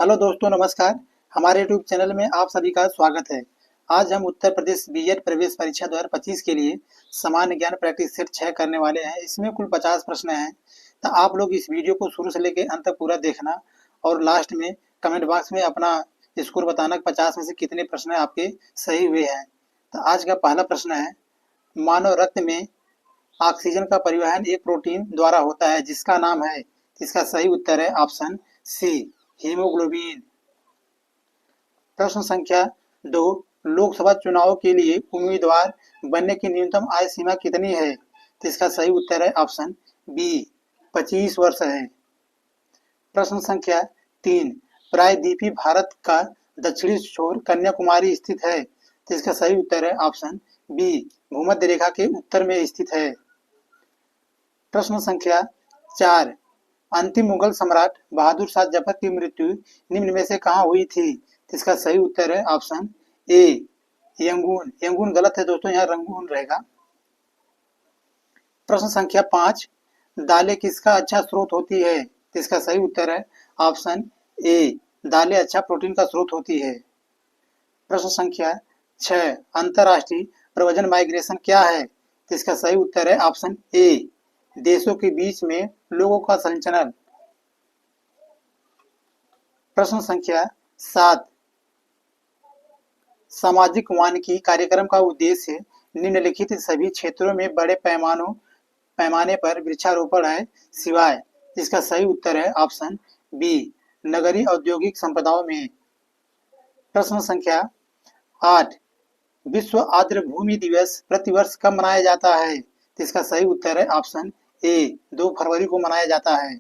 Hello दोस्तों, नमस्कार। हमारे यूट्यूब चैनल में आप सभी का स्वागत है। आज हम उत्तर प्रदेश बीएड प्रवेश परीक्षा 2025 के लिए सामान्य ज्ञान प्रैक्टिस सेट 6 करने वाले हैं। इसमें कुल 50 प्रश्न हैं। तो आप लोग इस वीडियो को शुरू से लेकर अंत तक पूरा देखना और लास्ट में कमेंट बॉक्स में अपना स्कोर बताना कि 50 में से कितने प्रश्न आपके सही हुए हैं। तो आज का पहला प्रश्न है, मानव रक्त में ऑक्सीजन का परिवहन एक प्रोटीन द्वारा होता है जिसका नाम है। इसका सही उत्तर है ऑप्शन सी, हीमोग्लोबिन। प्रश्न संख्या 2, लोकसभा चुनाव के लिए उम्मीदवार बनने की न्यूनतम आयु सीमा कितनी है? तो इसका सही उत्तर है ऑप्शन बी, 25 वर्ष है। प्रश्न संख्या 3, प्रायद्वीपीय भारत का दक्षिणी छोर कन्याकुमारी स्थित है। तो इसका सही उत्तर है ऑप्शन बी, भूमध्य रेखा के उत्तर में स्थित है। प्रश्न संख्या 4, अंतिम मुगल सम्राट बहादुर शाह जफर की मृत्यु निम्न में से कहाँ हुई थी? इसका सही उत्तर है ऑप्शन ए, यंगून। यंगून गलत है दोस्तों, यहाँ रंगून रहेगा। प्रश्न संख्या 5, दालें किसका अच्छा स्रोत होती है? इसका सही उत्तर है ऑप्शन ए, दालें अच्छा प्रोटीन का स्रोत होती है। प्रश्न संख्या 6, अंतरराष्ट्रीय प्रव्रजन माइग्रेशन क्या है? इसका सही उत्तर है ऑप्शन ए, देशों के बीच में लोगों का संचलन। प्रश्न संख्या 7, सामाजिक वानिकी कार्यक्रम का उद्देश्य निम्नलिखित सभी क्षेत्रों में बड़े पैमाने पर वृक्षारोपण है सिवाय। इसका सही उत्तर है ऑप्शन बी, नगरीय औद्योगिक संपदाओं में। प्रश्न संख्या 8, विश्व आर्द्र भूमि दिवस प्रतिवर्ष कब मनाया जाता है? इसका सही उत्तर है ऑप्शन ए, 2 फरवरी को मनाया जाता है।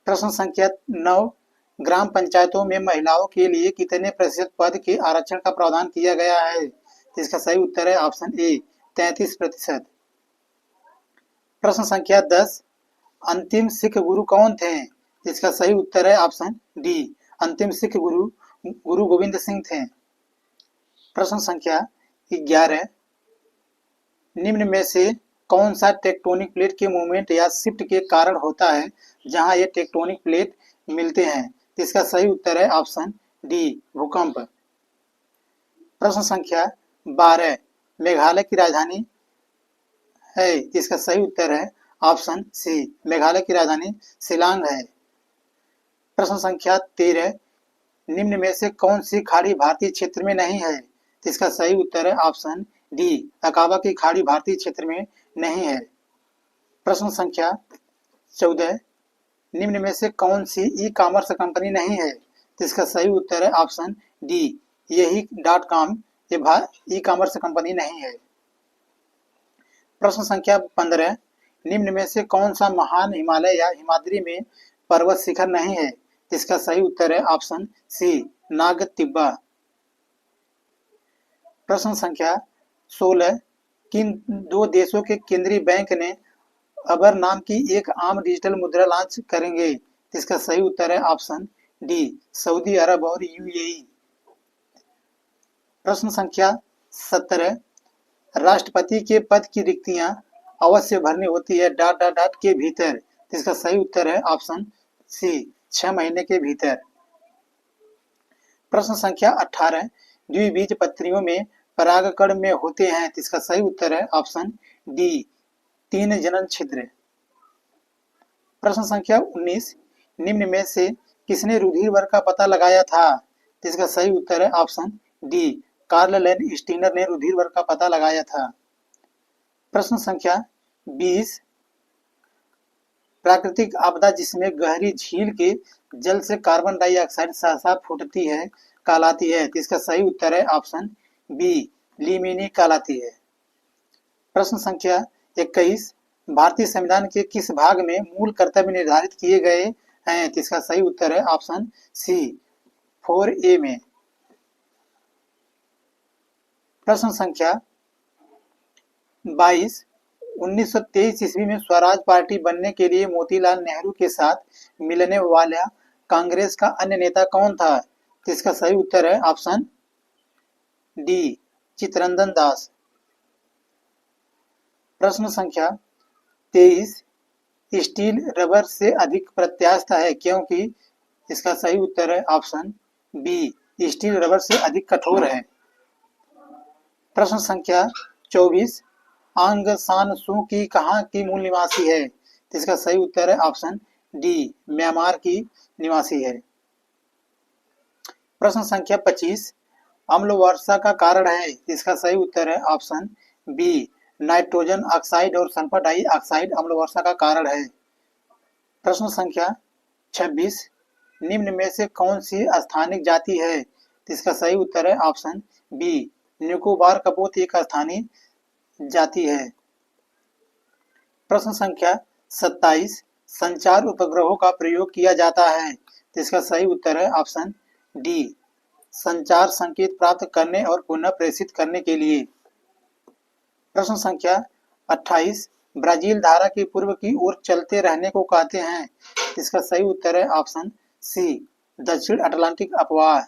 प्रश्न संख्या 9, ग्राम पंचायतों में महिलाओं के लिए कितने प्रतिशत पद के आरक्षण का प्रावधान किया गया है? इसका सही उत्तर है ऑप्शन ए, 33%। प्रश्न संख्या 10, अंतिम सिख गुरु कौन थे? इसका सही उत्तर है ऑप्शन डी, अंतिम सिख गुरु गुरु गोविंद सिंह थे। प्रश्न संख्या 11, निम्न में से कौन सा टेक्टोनिक प्लेट के मूवमेंट या शिफ्ट के कारण होता है जहां ये टेक्टोनिक प्लेट मिलते हैं? इसका सही उत्तर है ऑप्शन डी, भूकंप। प्रश्न संख्या 12, मेघालय की राजधानी है। इसका सही उत्तर है ऑप्शन सी, मेघालय की राजधानी शिलांग है। प्रश्न संख्या 13, निम्न में से कौन सी खाड़ी भारतीय क्षेत्र में नहीं है? इसका सही उत्तर है ऑप्शन डी, अकाबा की खाड़ी भारतीय क्षेत्र में नहीं है। प्रश्न संख्या 14, निम्न में से कौन सी ई कॉमर्स कंपनी नहीं है? इसका सही उत्तर है ऑप्शन डी, यही.com, ये ई कॉमर्स कंपनी नहीं है। प्रश्न संख्या 15, निम्न में से कौन सा महान हिमालय या हिमाद्री में पर्वत शिखर नहीं है? इसका सही उत्तर है ऑप्शन सी, नाग तिब्बा। प्रश्न संख्या 16, किन 2 देशों के केंद्रीय बैंक ने अबर नाम की एक आम डिजिटल मुद्रा लॉन्च करेंगे? इसका सही उत्तर है ऑप्शन डी, सऊदी अरब और यूएई। प्रश्न संख्या 17, राष्ट्रपति के पद की रिक्तियां अवश्य भरनी होती है ... के भीतर। इसका सही उत्तर है ऑप्शन सी, 6 महीने के भीतर। प्रश्न संख्या 18, द्विबीजपत्रियों में परागकण में होते हैं। इसका सही उत्तर है ऑप्शन डी, 3 जनन छिद्र। प्रश्न संख्या 19, निम्न में से किसने रुधिर वर्ग का पता लगाया था? इसका सही उत्तर है option D, Karl Landsteiner ने रुधिर वर्ग का पता लगाया था। प्रश्न संख्या 20, प्राकृतिक आपदा जिसमें गहरी झील के जल से कार्बन डाइऑक्साइड साफ फूटती है कहलाती है? इसका सही उत्तर है ऑप्शन बी, लीमिनी कहलाती है। प्रश्न संख्या 21, भारतीय संविधान के किस भाग में मूल कर्तव्य निर्धारित किए गए हैं? इसका सही उत्तर है ऑप्शन सी, 4A में। प्रश्न संख्या 22, 1923 ईस्वी में स्वराज पार्टी बनने के लिए मोतीलाल नेहरू के साथ मिलने वाला कांग्रेस का अन्य नेता कौन था? इसका सही उत्तर है ऑप्शन डी, चित्तरंजन दास। प्रश्न संख्या 23, स्टील रबर से अधिक प्रत्यास्थ है क्योंकि इसका सही उत्तर है ऑप्शन बी, स्टील रबर से अधिक कठोर है। प्रश्न संख्या 24, आंग सान सू की कहाँ की मूल निवासी है? इसका सही उत्तर है ऑप्शन डी, म्यांमार की निवासी है। प्रश्न संख्या 25, अम्ल वर्षा का कारण है? इसका सही उत्तर है ऑप्शन बी, नाइट्रोजन ऑक्साइड और सल्फर डाइऑक्साइड अम्ल वर्षा का कारण है। प्रश्न संख्या 26, निम्न में से कौन सी स्थानिक जाति है? इसका सही उत्तर है ऑप्शन बी, निकोबार कपोत एक स्थानीय जाति है। प्रश्न संख्या 27, संचार उपग्रहों का प्रयोग किया जाता है? इसका सही उत्तर है ऑप्शन डी, संचार संकेत प्राप्त करने और पुनः प्रेषित करने के लिए। प्रश्न संख्या 28, ब्राजील धारा के पूर्व की ओर चलते रहने को कहते हैं? इसका सही उत्तर है ऑप्शन सी, दक्षिण अटलांटिक अपवाह।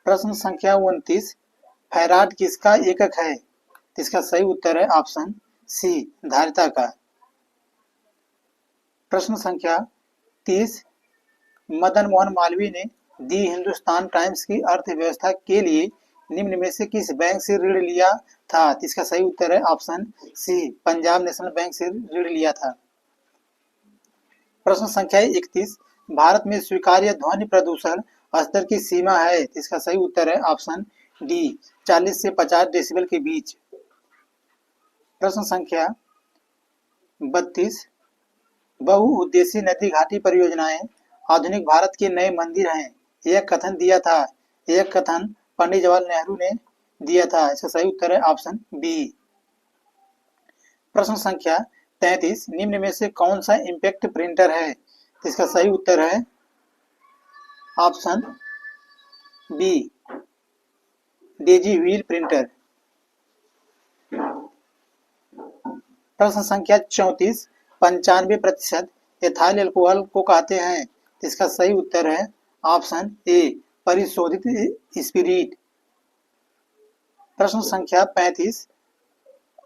प्रश्न संख्या 29, फैराड किसका एकक है? इसका सही उत्तर है ऑप्शन सी, धारिता का। प्रश्न संख्या 30, मदन मोहन मालवीय ने दी हिंदुस्तान टाइम्स की अर्थव्यवस्था के लिए निम्न में से किस बैंक से ऋण लिया था? इसका सही उत्तर है option C, Punjab National Bank से ऋण लिया था। प्रश्न संख्या 31, भारत में स्वीकार्य ध्वनि प्रदूषण स्तर की सीमा है? इसका सही उत्तर है ऑप्शन डी, 40 से 50 डेसिबल के बीच। प्रश्न संख्या 32, बहुउद्देशीय नदी घाटी परियोजनाएं आधुनिक भारत के नए मंदिर हैं, यह कथन दिया था? यह कथन पंडित जवाहरलाल नेहरू ने दिया था। इसका सही उत्तर है ऑप्शन बी। प्रश्न संख्या 33, निम्न में से कौन सा इम्पैक्ट प्रिंटर है? इसका सही उत्तर है option B, daisy wheel printer. प्रश्न संख्या 34, 95% एथाइल अल्कोहल को कहते हैं? इसका सही उत्तर है ऑप्शन ए, परिशोधित स्पिरिट। प्रश्न संख्या 35,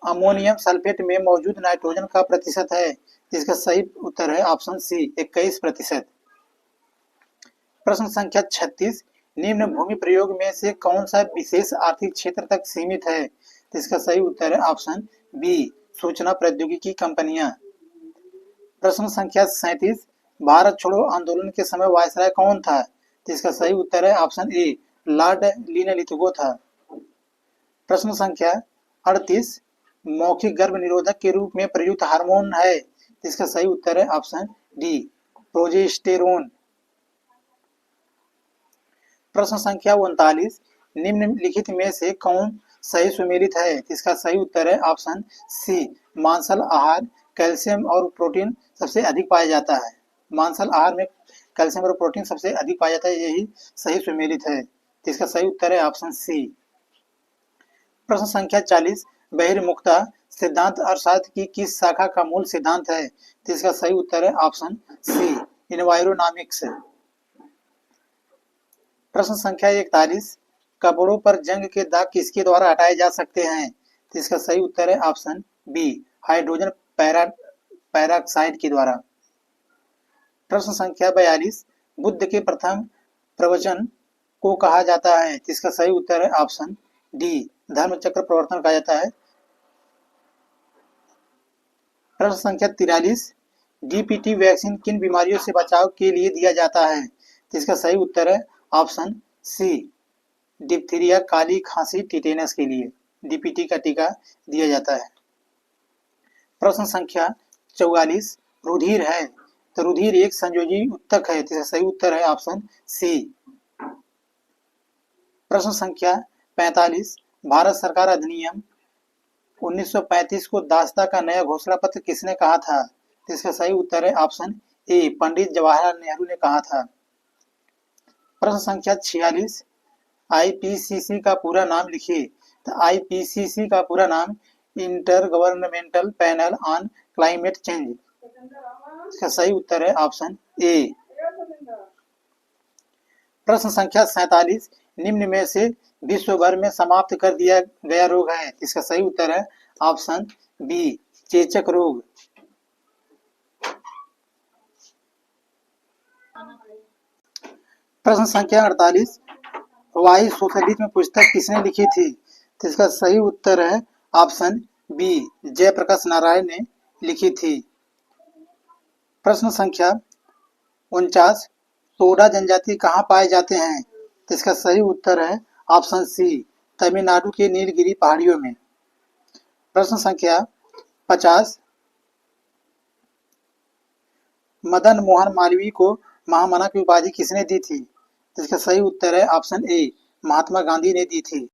अमोनियम सल्फेट में मौजूद नाइट्रोजन का प्रतिशत है? इसका सही उत्तर है ऑप्शन सी, 21%। प्रश्न संख्या 36, निम्न भूमि प्रयोग में से कौन सा विशेष आर्थिक क्षेत्र तक सीमित है? इसका सही उत्तर है ऑप्शन बी, सूचना प्रौद्योगिकी कंपनियां। प्रश्न संख्या 37, भारत छोड़ो आंदोलन के समय वायसराय कौन था? इसका सही उत्तर है ऑप्शन ए, लॉर्ड लिनलिथगो था। प्रश्न संख्या 38, मौखिक गर्भ निरोधक के रूप में प्रयुक्त हार्मोन है? इसका सही उत्तर है ऑप्शन डी, प्रोजेस्टेरोन। प्रश्न संख्या 39, निम्नलिखित में से कौन सही सुमेलित है? इसका सही उत्तर है ऑप्शन सी, मांसल आहार कैल्शियम और प्रोटीन सबसे अधिक पाया जाता है। मांसल आहार में कैल्शियम और प्रोटीन सबसे अधिक पाया जाता है, यही सही सुमेलित है। इसका सही उत्तर है ऑप्शन सी। प्रश्न संख्या 40, बहिर्मुखता सिद्धांत अर्थशास्त्र की किस शाखा का मूल सिद्धांत है? इसका सही उत्तर है ऑप्शन सी, एनवायरोनॉमिक्स। प्रश्न संख्या 41, कपड़ों पर जंग के दाग किसके द्वारा हटाए जा सकते हैं? इसका सही उत्तर है ऑप्शन बी, हाइड्रोजन पैराक्साइड के द्वारा। प्रश्न संख्या 42, बुद्ध के प्रथम प्रवचन को कहा जाता है? इसका सही उत्तर है ऑप्शन डी, धर्मचक्र प्रवर्तन कहा जाता है। प्रश्न संख्या 43, डीपीटी वैक्सीन किन बीमारियों से बचाव के लिए दिया जाता है? इसका सही उत्तर है ऑप्शन सी, डिप्थीरिया, काली खांसी, टिटेनस के लिए डीपीटी का टीका दिया जाता है। प्रश्न संख्या 44, रुधिर है तो रुधिर एक संयोजी उत्तक है? इसका सही उत्तर है ऑप्शन सी। प्रश्न संख्या 45, भारत सरकार अधिनियम 1935 को दासता का नया घोषणा पत्र किसने कहा था? इसका सही उत्तर है ऑप्शन ए, पंडित जवाहरलाल नेहरू ने कहा था। प्रश्न संख्या 46, आईपीसीसी का पूरा नाम लिखिए। तो आईपीसीसी का पूरा नाम inter governmental panel on climate change. इसका सही उत्तर है ऑप्शन ए। प्रश्न संख्या 47, निम्न में से विश्व भर में समाप्त कर दिया गया रोग है? इसका सही उत्तर है ऑप्शन बी, चेचक रोग। प्रश्न संख्या 48, वाई सोशलिज्म पुस्तक किसने लिखी थी? तो इसका सही उत्तर है ऑप्शन बी, जयप्रकाश नारायण ने लिखी थी। प्रश्न संख्या 49, टोडा जनजाति कहाँ पाए जाते हैं? तो इसका सही उत्तर है ऑप्शन सी, तमिलनाडु के नीलगिरी पहाड़ियों में। प्रश्न संख्या 50, मदन मोहन मालवीय को महामना की उपाधि किसने दी थी? तो इसका सही उत्तर है ऑप्शन ए, महात्मा गांधी ने दी थी।